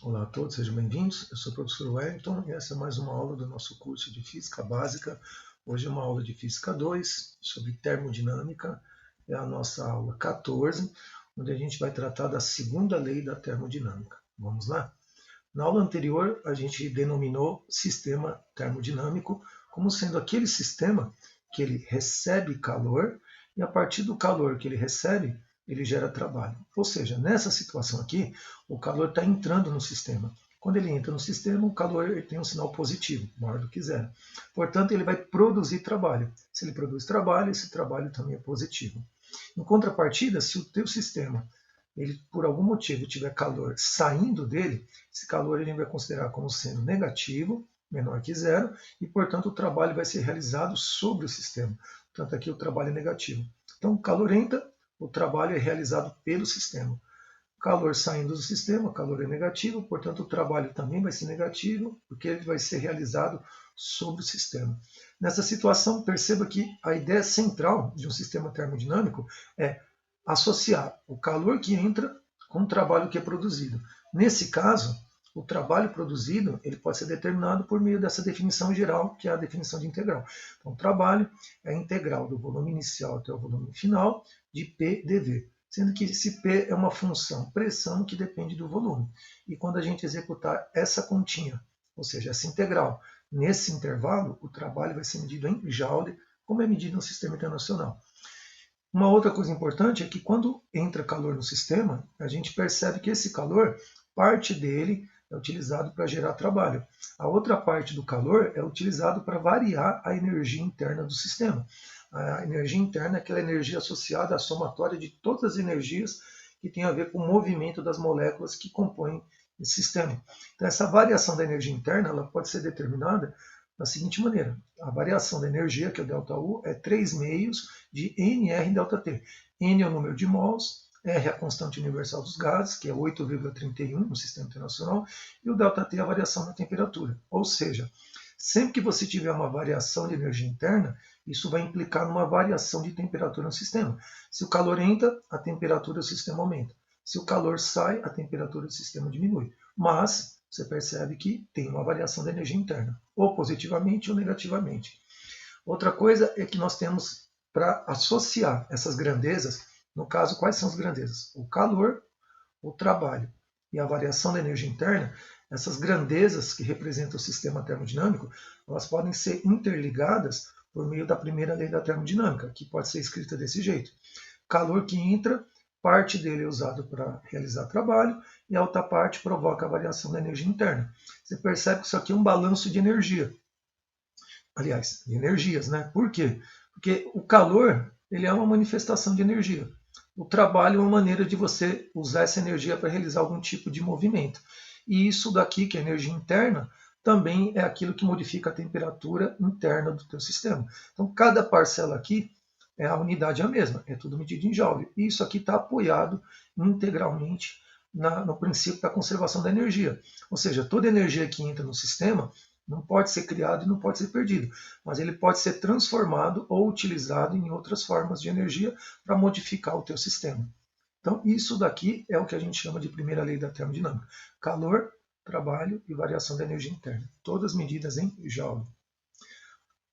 Olá a todos, sejam bem-vindos. Eu sou o professor Wellington e essa é mais uma aula do nosso curso de Física Básica. Hoje é uma aula de Física 2 sobre termodinâmica. É a nossa aula 14, onde a gente vai tratar da segunda lei da termodinâmica. Vamos lá? Na aula anterior, a gente denominou sistema termodinâmico como sendo aquele sistema que ele recebe calor e a partir do calor que ele recebe, ele gera trabalho. Ou seja, nessa situação aqui, o calor está entrando no sistema. Quando ele entra no sistema, o calor ele tem um sinal positivo, maior do que zero. Portanto, ele vai produzir trabalho. Se ele produz trabalho, esse trabalho também é positivo. Em contrapartida, se o teu sistema ele por algum motivo tiver calor saindo dele, esse calor ele vai considerar como sendo negativo, menor que zero, e portanto o trabalho vai ser realizado sobre o sistema. Portanto, aqui o trabalho é negativo. Então, o calor entra, o trabalho é realizado pelo sistema. O calor saindo do sistema, o calor é negativo, portanto, o trabalho também vai ser negativo, porque ele vai ser realizado sobre o sistema. Nessa situação, perceba que a ideia central de um sistema termodinâmico é associar o calor que entra com o trabalho que é produzido. Nesse caso, o trabalho produzido ele pode ser determinado por meio dessa definição geral, que é a definição de integral. Então, o trabalho é a integral do volume inicial até o volume final de P dV, sendo que esse P é uma função pressão que depende do volume. E quando a gente executar essa continha, ou seja, essa integral, nesse intervalo, o trabalho vai ser medido em Joule, como é medido no sistema internacional. Uma outra coisa importante é que quando entra calor no sistema, a gente percebe que esse calor, parte dele é utilizado para gerar trabalho. A outra parte do calor é utilizado para variar a energia interna do sistema. A energia interna é aquela energia associada à somatória de todas as energias que tem a ver com o movimento das moléculas que compõem esse sistema. Então, essa variação da energia interna ela pode ser determinada da seguinte maneira: a variação da energia, que é o ΔU, é 3 meios de nR ΔT. N é o número de mols, R é a constante universal dos gases, que é 8,31 no sistema internacional, e o ΔT é a variação da temperatura. Ou seja, sempre que você tiver uma variação de energia interna, isso vai implicar numa variação de temperatura no sistema. Se o calor entra, a temperatura do sistema aumenta. Se o calor sai, a temperatura do sistema diminui. Mas você percebe que tem uma variação da energia interna, ou positivamente ou negativamente. Outra coisa é que nós temos para associar essas grandezas, no caso, quais são as grandezas? O calor, o trabalho e a variação da energia interna, essas grandezas que representam o sistema termodinâmico, elas podem ser interligadas por meio da primeira lei da termodinâmica, que pode ser escrita desse jeito. Calor que entra, parte dele é usado para realizar trabalho e a outra parte provoca a variação da energia interna. Você percebe que isso aqui é um balanço de energia. Aliás, de energias, né? Por quê? Porque o calor ele é uma manifestação de energia. O trabalho é uma maneira de você usar essa energia para realizar algum tipo de movimento. E isso daqui, que é a energia interna, também é aquilo que modifica a temperatura interna do teu sistema. Então, cada parcela aqui a unidade é a mesma, é tudo medido em Joule. E isso aqui está apoiado integralmente no princípio da conservação da energia. Ou seja, toda energia que entra no sistema não pode ser criado e não pode ser perdido, mas ele pode ser transformado ou utilizado em outras formas de energia para modificar o teu sistema. Então, isso daqui é o que a gente chama de primeira lei da termodinâmica. Calor, trabalho e variação da energia interna. Todas medidas em Joule.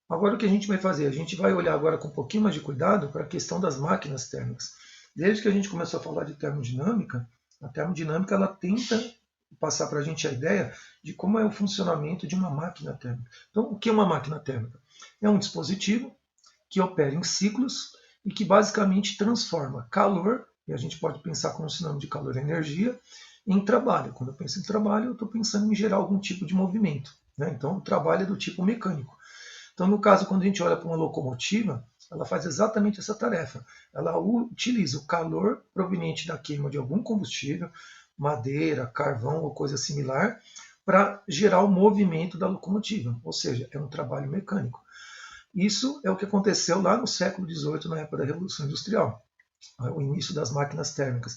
Agora o que a gente vai fazer? A gente vai olhar agora com um pouquinho mais de cuidado para a questão das máquinas térmicas. Desde que a gente começou a falar de termodinâmica, a termodinâmica ela tenta passar para a gente a ideia de como é o funcionamento de uma máquina térmica. Então, o que é uma máquina térmica? É um dispositivo que opera em ciclos e que basicamente transforma calor, e a gente pode pensar como sinônimo de calor energia, em trabalho. Quando eu penso em trabalho, eu estou pensando em gerar algum tipo de movimento. Né? Então, o trabalho é do tipo mecânico. Então, no caso, quando a gente olha para uma locomotiva, ela faz exatamente essa tarefa. Ela utiliza o calor proveniente da queima de algum combustível, madeira, carvão ou coisa similar, para gerar o movimento da locomotiva. Ou seja, é um trabalho mecânico. Isso é o que aconteceu lá no século XVIII, na época da Revolução Industrial, o início das máquinas térmicas,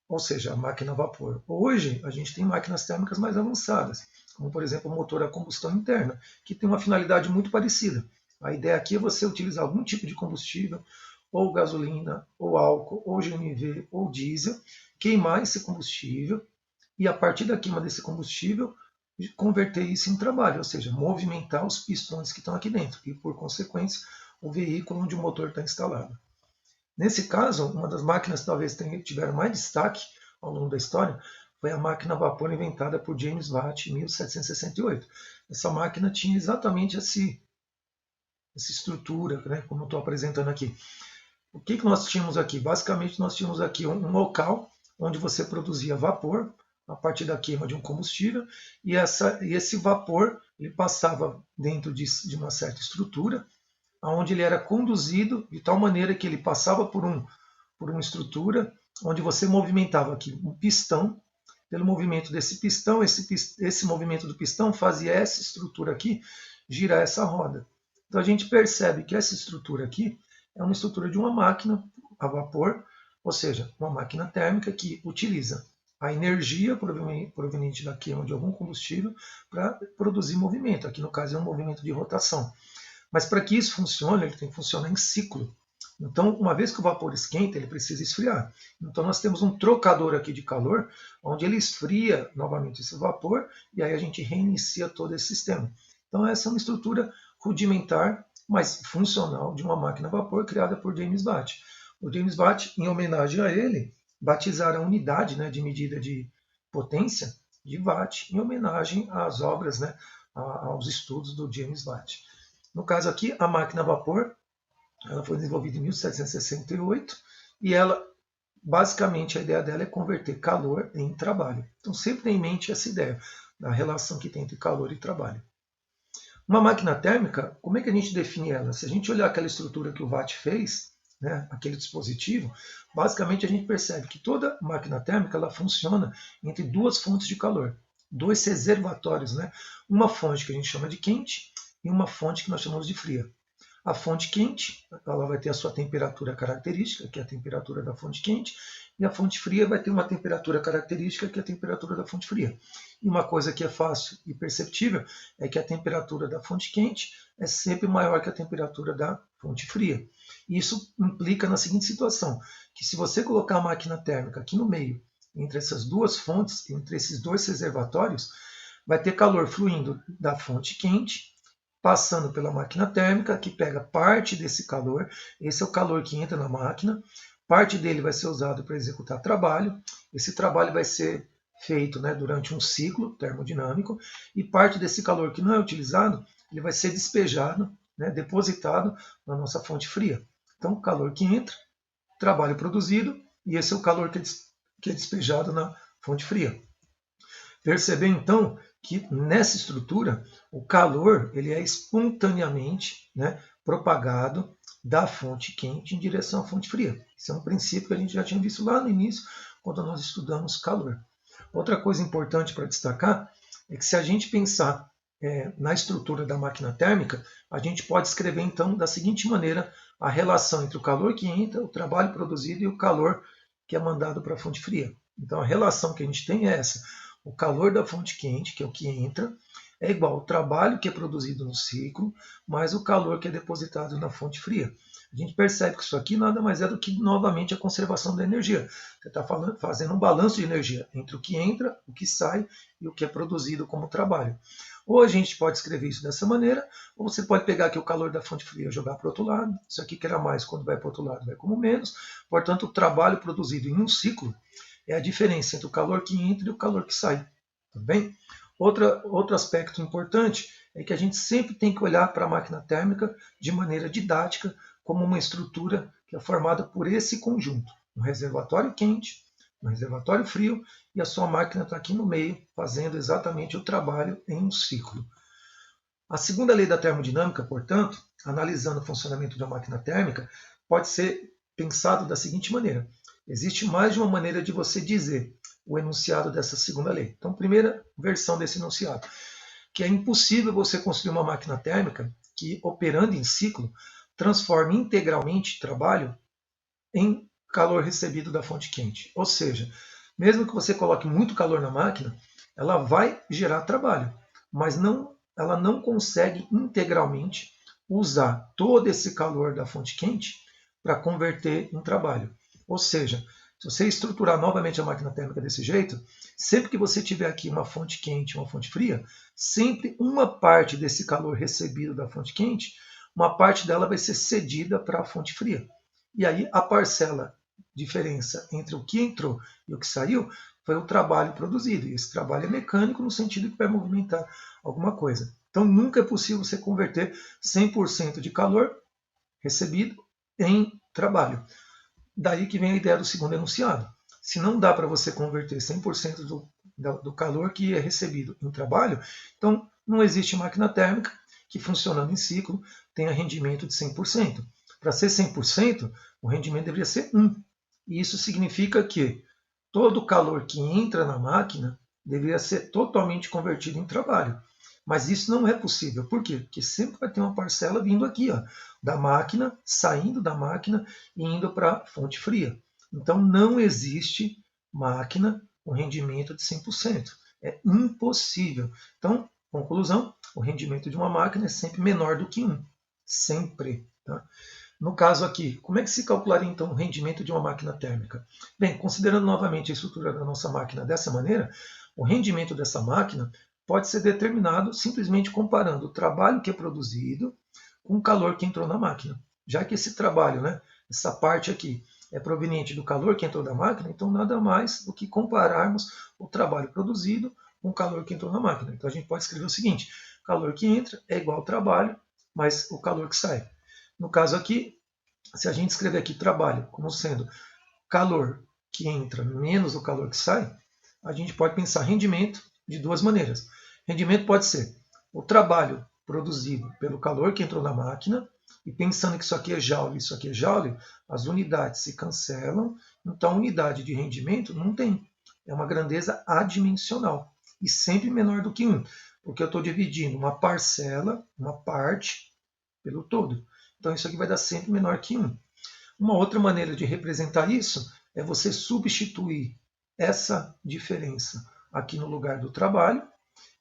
ou seja, a máquina a vapor. Hoje, a gente tem máquinas térmicas mais avançadas, como, por exemplo, o motor a combustão interna, que tem uma finalidade muito parecida. A ideia aqui é você utilizar algum tipo de combustível, ou gasolina, ou álcool, ou GNV, ou diesel, queimar esse combustível e a partir da queima desse combustível, converter isso em trabalho, ou seja, movimentar os pistões que estão aqui dentro e, por consequência, o veículo onde o motor está instalado. Nesse caso, uma das máquinas que talvez tiveram mais destaque ao longo da história foi a máquina a vapor inventada por James Watt em 1768. Essa máquina tinha exatamente essa estrutura, né, como eu estou apresentando aqui. O que nós tínhamos aqui? Basicamente, nós tínhamos aqui um local onde você produzia vapor a partir da queima de um combustível, e esse vapor ele passava dentro de uma certa estrutura, onde ele era conduzido de tal maneira que ele passava por uma estrutura onde você movimentava aqui um pistão. Pelo movimento desse pistão, esse movimento do pistão fazia essa estrutura aqui girar essa roda. Então a gente percebe que essa estrutura aqui é uma estrutura de uma máquina a vapor, ou seja, uma máquina térmica que utiliza a energia proveniente da queima de algum combustível para produzir movimento. Aqui no caso é um movimento de rotação. Mas para que isso funcione, ele tem que funcionar em ciclo. Então, uma vez que o vapor esquenta, ele precisa esfriar. Então, nós temos um trocador aqui de calor, onde ele esfria novamente esse vapor, e aí a gente reinicia todo esse sistema. Então, essa é uma estrutura rudimentar, mas funcional, de uma máquina a vapor criada por James Watt. O James Watt, em homenagem a ele, batizaram a unidade, né, de medida de potência de Watt, em homenagem às obras, né, aos estudos do James Watt. No caso aqui, a máquina a vapor, ela foi desenvolvida em 1768 e ela, basicamente, a ideia dela é converter calor em trabalho. Então, sempre tenha em mente essa ideia da relação que tem entre calor e trabalho. Uma máquina térmica, como é que a gente define ela? Se a gente olhar aquela estrutura que o Watt fez, né, aquele dispositivo, basicamente a gente percebe que toda máquina térmica ela funciona entre duas fontes de calor, dois reservatórios, né? Uma fonte que a gente chama de quente e uma fonte que nós chamamos de fria. A fonte quente, ela vai ter a sua temperatura característica, que é a temperatura da fonte quente, e a fonte fria vai ter uma temperatura característica, que é a temperatura da fonte fria. E uma coisa que é fácil e perceptível é que a temperatura da fonte quente é sempre maior que a temperatura da fonte fria. Isso implica na seguinte situação, que se você colocar a máquina térmica aqui no meio, entre essas duas fontes, entre esses dois reservatórios, vai ter calor fluindo da fonte quente, passando pela máquina térmica, que pega parte desse calor, esse é o calor que entra na máquina, parte dele vai ser usado para executar trabalho, esse trabalho vai ser feito, né, durante um ciclo termodinâmico, e parte desse calor que não é utilizado, ele vai ser despejado, né, depositado na nossa fonte fria. Então, o calor que entra, trabalho produzido, e esse é o calor que é despejado na fonte fria. Perceber, então, que nessa estrutura o calor ele é espontaneamente, né, propagado da fonte quente em direção à fonte fria. Esse é um princípio que a gente já tinha visto lá no início, quando nós estudamos calor. Outra coisa importante para destacar é que se a gente pensar na estrutura da máquina térmica, a gente pode escrever então da seguinte maneira a relação entre o calor que entra, o trabalho produzido e o calor que é mandado para a fonte fria. Então a relação que a gente tem é essa. O calor da fonte quente, que é o que entra, é igual ao trabalho que é produzido no ciclo, mais o calor que é depositado na fonte fria. A gente percebe que isso aqui nada mais é do que, novamente, a conservação da energia. Você está fazendo um balanço de energia entre o que entra, o que sai e o que é produzido como trabalho. Ou a gente pode escrever isso dessa maneira, ou você pode pegar aqui o calor da fonte fria e jogar para o outro lado. Isso aqui que era mais, quando vai para o outro lado, vai como menos. Portanto, o trabalho produzido em um ciclo é a diferença entre o calor que entra e o calor que sai. Tá bem? Outro aspecto importante é que a gente sempre tem que olhar para a máquina térmica de maneira didática, como uma estrutura que é formada por esse conjunto. Um reservatório quente, um reservatório frio, e a sua máquina está aqui no meio, fazendo exatamente o trabalho em um ciclo. A segunda lei da termodinâmica, portanto, analisando o funcionamento de uma máquina térmica, pode ser pensado da seguinte maneira. Existe mais de uma maneira de você dizer o enunciado dessa segunda lei. Então, primeira versão desse enunciado, que é impossível você construir uma máquina térmica que, operando em ciclo, transforme integralmente trabalho em calor recebido da fonte quente. Ou seja, mesmo que você coloque muito calor na máquina, ela vai gerar trabalho, mas ela não consegue integralmente usar todo esse calor da fonte quente para converter em trabalho. Ou seja, Se você estruturar novamente a máquina térmica desse jeito, sempre que você tiver aqui uma fonte quente e uma fonte fria, sempre uma parte desse calor recebido da fonte quente, uma parte dela vai ser cedida para a fonte fria. E aí a parcela, diferença entre o que entrou e o que saiu, foi o trabalho produzido. E esse trabalho é mecânico no sentido que vai movimentar alguma coisa. Então nunca é possível você converter 100% de calor recebido em trabalho. Daí que vem a ideia do segundo enunciado. Se não dá para você converter 100% do calor que é recebido em trabalho, então não existe máquina térmica que, funcionando em ciclo, tenha rendimento de 100%. Para ser 100%, o rendimento deveria ser 1. E isso significa que todo o calor que entra na máquina deveria ser totalmente convertido em trabalho. Mas isso não é possível. Por quê? Porque sempre vai ter uma parcela vindo aqui, ó, da máquina, saindo da máquina e indo para a fonte fria. Então não existe máquina com rendimento de 100%. É impossível. Então, conclusão, o rendimento de uma máquina é sempre menor do que 1. Sempre. Tá? No caso aqui, como é que se calcularia então o rendimento de uma máquina térmica? Bem, considerando novamente a estrutura da nossa máquina dessa maneira, o rendimento dessa máquina pode ser determinado simplesmente comparando o trabalho que é produzido com o calor que entrou na máquina. Já que esse trabalho, né, essa parte aqui, é proveniente do calor que entrou na máquina, então nada mais do que compararmos o trabalho produzido com o calor que entrou na máquina. Então a gente pode escrever o seguinte: o calor que entra é igual ao trabalho mais o calor que sai. No caso aqui, se a gente escrever aqui trabalho como sendo calor que entra menos o calor que sai, a gente pode pensar rendimento de duas maneiras. Rendimento pode ser o trabalho produzido pelo calor que entrou na máquina, e pensando que isso aqui é joule, isso aqui é joule, as unidades se cancelam, então a unidade de rendimento não tem. É uma grandeza adimensional e sempre menor do que 1, porque eu estou dividindo uma parcela, uma parte, pelo todo. Então isso aqui vai dar sempre menor que 1. Uma outra maneira de representar isso é você substituir essa diferença aqui no lugar do trabalho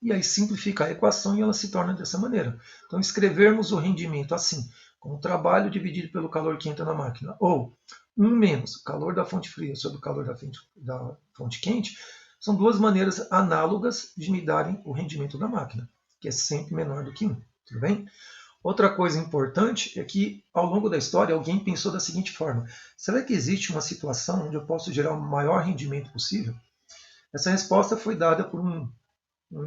e aí simplificar a equação e ela se torna dessa maneira. Então escrevermos o rendimento assim, com o trabalho dividido pelo calor que entra na máquina, ou 1 menos o calor da fonte fria sobre o calor da fonte quente, são duas maneiras análogas de me darem o rendimento da máquina, que é sempre menor do que 1. Tudo bem? Outra coisa importante é que, ao longo da história, alguém pensou da seguinte forma: será que existe uma situação onde eu posso gerar o maior rendimento possível? Essa resposta foi dada por um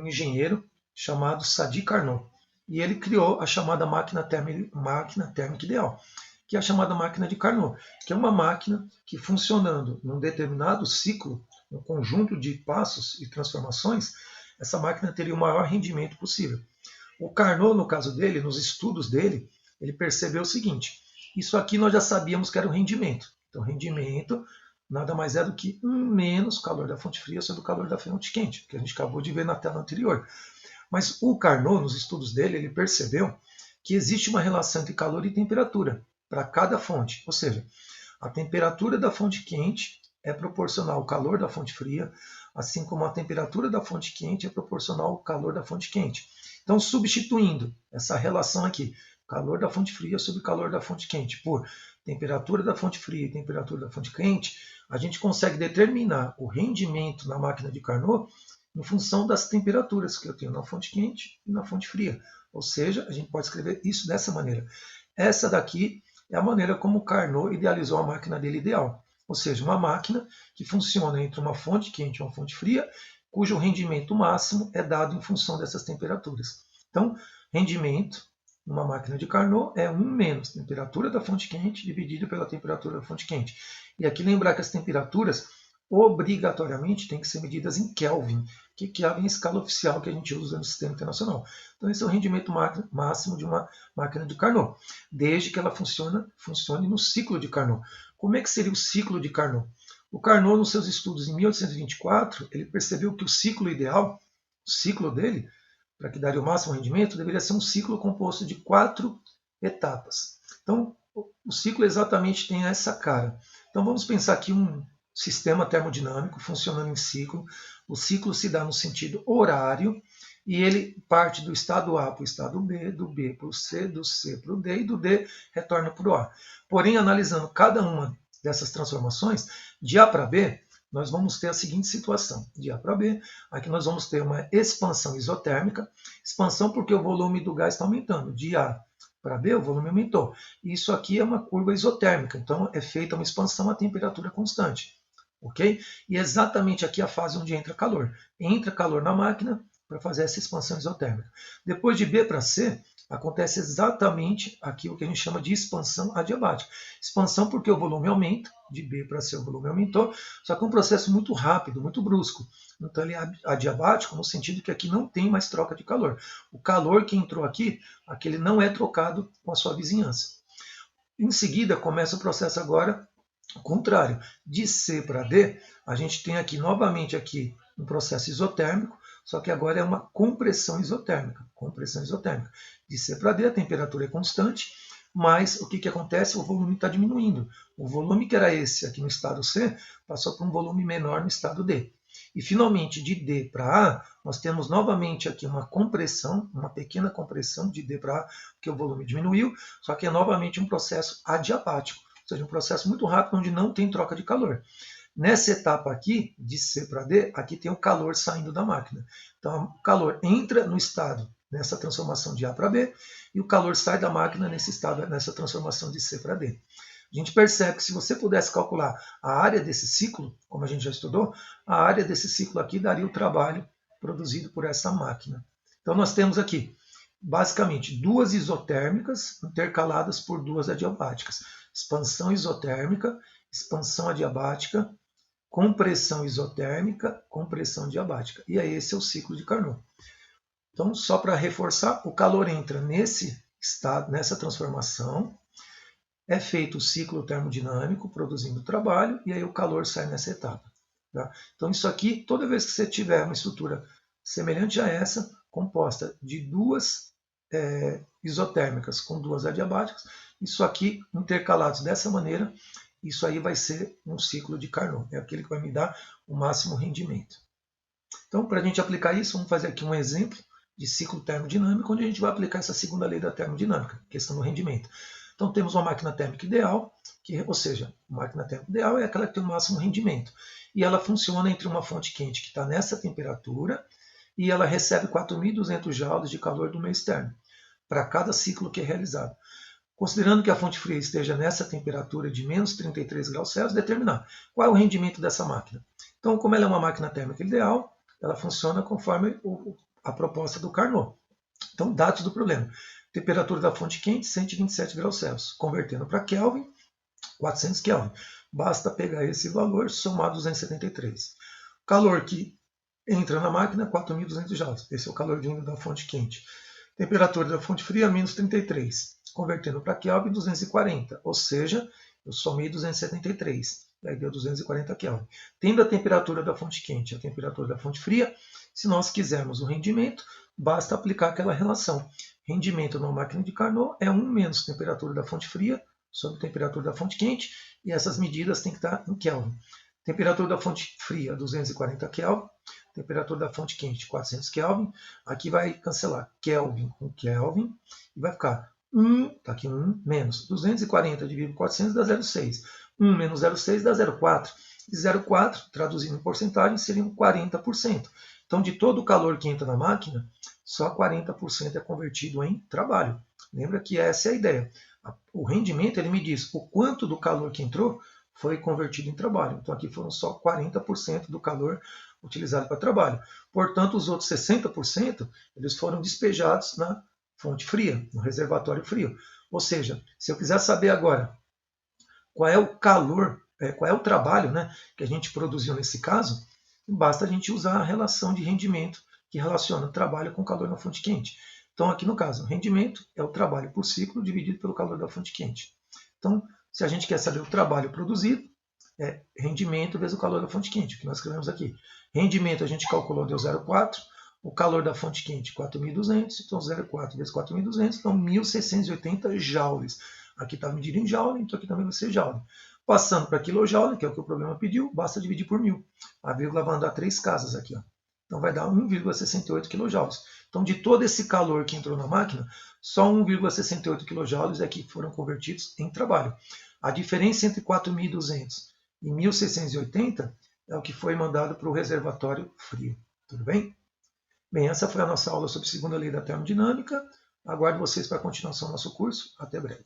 engenheiro chamado Sadi Carnot. E ele criou a chamada máquina térmica ideal, que é a chamada máquina de Carnot, que é uma máquina que, funcionando num determinado ciclo, um conjunto de passos e transformações, essa máquina teria o maior rendimento possível. O Carnot, no caso dele, nos estudos dele, ele percebeu o seguinte: isso aqui nós já sabíamos que era o rendimento. Então, rendimento nada mais é do que 1 menos o calor da fonte fria sobre o calor da fonte quente, que a gente acabou de ver na tela anterior. Mas o Carnot, nos estudos dele, ele percebeu que existe uma relação entre calor e temperatura para cada fonte. Ou seja, a temperatura da fonte quente é proporcional ao calor da fonte fria, assim como a temperatura da fonte quente é proporcional ao calor da fonte quente. Então, substituindo essa relação aqui, calor da fonte fria sobre calor da fonte quente, por temperatura da fonte fria e temperatura da fonte quente, a gente consegue determinar o rendimento na máquina de Carnot em função das temperaturas que eu tenho na fonte quente e na fonte fria. Ou seja, a gente pode escrever isso dessa maneira. Essa daqui é a maneira como o Carnot idealizou a máquina dele ideal. Ou seja, uma máquina que funciona entre uma fonte quente e uma fonte fria, cujo rendimento máximo é dado em função dessas temperaturas. Então, rendimento numa máquina de Carnot é 1 menos temperatura da fonte quente dividido pela temperatura da fonte quente. E aqui lembrar que as temperaturas obrigatoriamente têm que ser medidas em Kelvin, que Kelvin é a escala oficial que a gente usa no sistema internacional. Então esse é o rendimento máximo de uma máquina de Carnot, desde que ela funcione no ciclo de Carnot. Como é que seria o ciclo de Carnot? O Carnot, nos seus estudos em 1824, ele percebeu que o ciclo ideal, o ciclo dele, para que daria o máximo rendimento, deveria ser um ciclo composto de 4 etapas. Então, o ciclo exatamente tem essa cara. Então, vamos pensar aqui um sistema termodinâmico funcionando em ciclo. O ciclo se dá no sentido horário e ele parte do estado A para o estado B, do B para o C, do C para o D e do D retorna para o A. Porém, analisando cada uma dessas transformações, de A para B, nós vamos ter a seguinte situação. De A para B, aqui nós vamos ter uma expansão isotérmica. Expansão porque o volume do gás está aumentando. De A para B, o volume aumentou. Isso aqui é uma curva isotérmica, então é feita uma expansão a temperatura constante. Ok? E exatamente aqui a fase onde entra calor. Entra calor na máquina para fazer essa expansão isotérmica. Depois de B para C, acontece exatamente aquilo que a gente chama de expansão adiabática. Expansão porque o volume aumenta, de B para C o volume aumentou, só que é um processo muito rápido, muito brusco. Então ele é adiabático no sentido que aqui não tem mais troca de calor. O calor que entrou aqui, aquele não é trocado com a sua vizinhança. Em seguida, começa o processo agora contrário. De C para D, a gente tem aqui novamente aqui um processo isotérmico, só que agora é uma compressão isotérmica. Compressão isotérmica. De C para D, a temperatura é constante, mas o que acontece? O volume está diminuindo. O volume que era esse aqui no estado C passou para um volume menor no estado D. E finalmente, de D para A, nós temos novamente aqui uma compressão, uma pequena compressão de D para A, porque o volume diminuiu, só que é novamente um processo adiabático, ou seja, um processo muito rápido onde não tem troca de calor. Nessa etapa aqui, de C para D, aqui tem o calor saindo da máquina. Então, o calor entra no estado, nessa transformação de A para B, e o calor sai da máquina nesse estado, nessa transformação de C para D. A gente percebe que se você pudesse calcular a área desse ciclo, como a gente já estudou, a área desse ciclo aqui daria o trabalho produzido por essa máquina. Então, nós temos aqui, basicamente, duas isotérmicas intercaladas por duas adiabáticas. Expansão isotérmica, expansão adiabática, compressão isotérmica, compressão adiabática. E aí esse é o ciclo de Carnot. Então, só para reforçar, o calor entra nesse estado, nessa transformação, é feito o ciclo termodinâmico, produzindo trabalho, e aí o calor sai nessa etapa. Tá? Então, isso aqui, toda vez que você tiver uma estrutura semelhante a essa, composta de duas isotérmicas com duas adiabáticas, isso aqui, intercalados dessa maneira, isso aí vai ser um ciclo de Carnot. É aquele que vai me dar o máximo rendimento. Então, para a gente aplicar isso, vamos fazer aqui um exemplo de ciclo termodinâmico, onde a gente vai aplicar essa segunda lei da termodinâmica, questão do rendimento. Então, temos uma máquina térmica ideal, ou seja, a máquina térmica ideal é aquela que tem o máximo rendimento. E ela funciona entre uma fonte quente que está nessa temperatura e ela recebe 4.200 joules de calor do meio externo, para cada ciclo que é realizado. Considerando que a fonte fria esteja nessa temperatura de menos 33 graus Celsius, determinar qual é o rendimento dessa máquina. Então, como ela é uma máquina térmica ideal, ela funciona conforme a proposta do Carnot. Então, dados do problema. Temperatura da fonte quente, 127 graus Celsius. Convertendo para Kelvin, 400 Kelvin. Basta pegar esse valor, somar 273. Calor que entra na máquina, 4.200 joules. Esse é o calor vindo da fonte quente. Temperatura da fonte fria, menos 33. Convertendo para Kelvin, 240. Ou seja, eu somei 273. Daí deu 240 Kelvin. Tendo a temperatura da fonte quente e a temperatura da fonte fria, se nós quisermos o rendimento, basta aplicar aquela relação. Rendimento numa máquina de Carnot é 1 menos temperatura da fonte fria sobre temperatura da fonte quente, e essas medidas têm que estar em Kelvin. Temperatura da fonte fria, 240 Kelvin. Temperatura da fonte quente, 400 Kelvin. Aqui vai cancelar Kelvin com Kelvin, e vai ficar 1, está aqui 1, menos 240 dividido por 400 dá 0,6. 1 menos 0,6 dá 0,4. E 0,4, traduzindo em porcentagem, seria 40%. Então, de todo o calor que entra na máquina, só 40% é convertido em trabalho. Lembra que essa é a ideia. O rendimento, ele me diz o quanto do calor que entrou foi convertido em trabalho. Então, aqui foram só 40% do calor utilizado para trabalho. Portanto, os outros 60% eles foram despejados na fonte fria, no reservatório frio. Ou seja, se eu quiser saber agora qual é o calor, qual é o trabalho, né, que a gente produziu nesse caso, basta a gente usar a relação de rendimento que relaciona o trabalho com o calor na fonte quente. Então, aqui no caso, rendimento é o trabalho por ciclo dividido pelo calor da fonte quente. Então, se a gente quer saber o trabalho produzido, é rendimento vezes o calor da fonte quente, que nós escrevemos aqui. Rendimento a gente calculou, deu 0,4. O calor da fonte quente, 4.200. Então, 0,4 vezes 4.200, então 1.680 joules. Aqui está medido em joule, então aqui também vai ser joule. Passando para quilojoule, que é o que o problema pediu, basta dividir por 1.000. A vírgula vai andar 3 casas aqui. Ó. Então, vai dar 1,68 kJ. Então, de todo esse calor que entrou na máquina, só 1,68 kJ é que foram convertidos em trabalho. A diferença entre 4.200 e 1.680 é o que foi mandado para o reservatório frio. Tudo bem? Bem, essa foi a nossa aula sobre segunda lei da termodinâmica. Aguardo vocês para a continuação do nosso curso. Até breve.